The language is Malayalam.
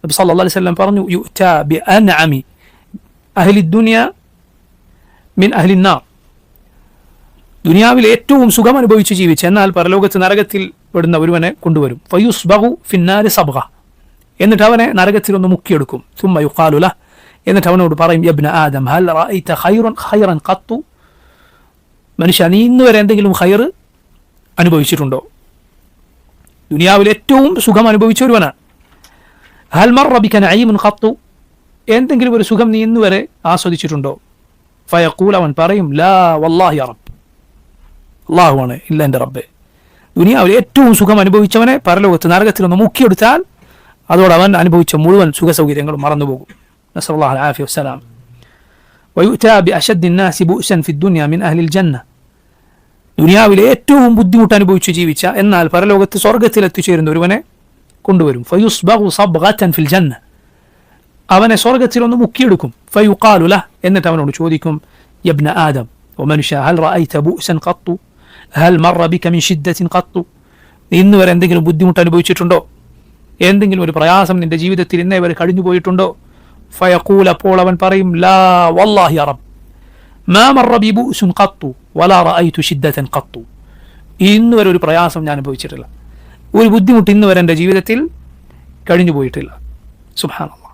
നബി സല്ലല്ലാഹു അലൈഹി വസല്ലം പറഞ്ഞു, യുഅ്താ ബിഅൻഅമി അഹ്ലി ദുനിയ മിൻ അഹ്ലി നാർ. ദുനിയാവിൽ ഏറ്റവും സുഖം അനുഭവിച്ച് ജീവിച്ച് എന്നാൽ പരലോകത്ത് നരകത്തിൽ പെടുന്ന ഒരുവനെ കൊണ്ടുവരും. ഫയുസ്ബഹു ഫിന്നാരി സബ്ഗ, എന്നിട്ട് അവനെ നരകത്തിൽ ഒന്ന് മുക്കിയെടുക്കും. സുമ്മ യുഖാലു ലഹ്, എന്നിട്ട് അവനോട് പറയും, യബ്ന ആദം ഹൽ റഅയ്ത ഖൈറൻ ഖത്തു, മനുഷ്യ നീ ഇന്ന് വരെ എന്തെങ്കിലും ഖൈർ അനുഭവിച്ചിട്ടുണ്ടോ? ദുനിയാവിൽ ഏറ്റവും സുഖം അനുഭവിച്ച ഒരുവനാണ്. ഹൽ മർറ ബിക നഈമുൻ ഖത്തു, എന്തെങ്കിലും ഒരു സുഖം നീ ഇന്ന് വരെ ആസ്വദിച്ചിട്ടുണ്ടോ? ഫയഖൂൽ, അവൻ പറയും, ലാ വല്ലാഹി യാ റബ്ബ്, അല്ലാഹുവാണ്, ഇല്ല എൻ്റെ റബ്ബേ. ദുനിയാവിൽ ഏറ്റവും സുഖം അനുഭവിച്ചവനെ പരലോകത്ത് നരകത്തിൽ ഒന്ന് മുക്കിയെടുത്താൽ അതോടെ അവൻ അനുഭവിച്ച മുഴുവൻ സുഖ സൗകര്യങ്ങളും മറന്നുപോകും. നസ്അലുല്ലാഹി അൽ ആഫിയ വസ്സലാം. വയുഅ്താ ബിഅശദ്ദി الناس ബുഅ്സൻ ഫി الدنيا മിൻ അഹ്ലി الجنة, ദുനിയാവിലെ ഏറ്റവും ബുദ്ധിമുട്ട് അനുഭവിച്ച് ജീവിച്ച എന്നാൽ പരലോകത്ത് സ്വർഗ്ഗത്തിൽ എത്തിച്ചേരുന്ന ഒരുവനെ കൊണ്ടുവരും. ഫയുസ്ബഗു സബ്ഗതൻ ഫിൽ ജന്ന, അവനെ സ്വർഗ്ഗത്തിൽ ഒന്ന് മുക്കിയെടുക്കും. ഫയുഖാലു ലഹ്, എന്നിട്ട് അവനോട് ചോദിക്കും, യബ്ന ആദം, ഓ മനുഷ്യ, ഹൽ റഅയ്ത ബുഅ്സൻ ഖത്തു ഹൽ മർറ ബിക മിൻ ശിദ്ദത്തിൻ ഖത്തു, നീ ഇന്ന് വരെ എന്തെങ്കിലും ബുദ്ധിമുട്ട് അനുഭവിച്ചിട്ടുണ്ടോ? എന്തെങ്കിലും ഒരു പ്രയാസം നിന്റെ ജീവിതത്തിൽ ഇന്നേ വരെ കഴിഞ്ഞു പോയിട്ടുണ്ടോ? ഫയഖൂൽ, അപ്പോൾ അവൻ പറയും, ലാ വല്ലാഹി യാ റബ്ബ്, മാ മർറ ബി ബുഅ്സുൻ ഖത്തു വലാ റഅയ്തു ശിദ്ദതൻ ഖത്തു, ഇന്ന് വരെ ഒരു പ്രയാസം ഞാൻ അനുഭവിച്ചിട്ടില്ല, ഒരു ബുദ്ധിമുട്ട് ഇന്ന് വരെ എൻ്റെ ജീവിതത്തിൽ കഴിഞ്ഞു പോയിട്ടില്ല. സുബ്ഹാനല്ലാഹ്.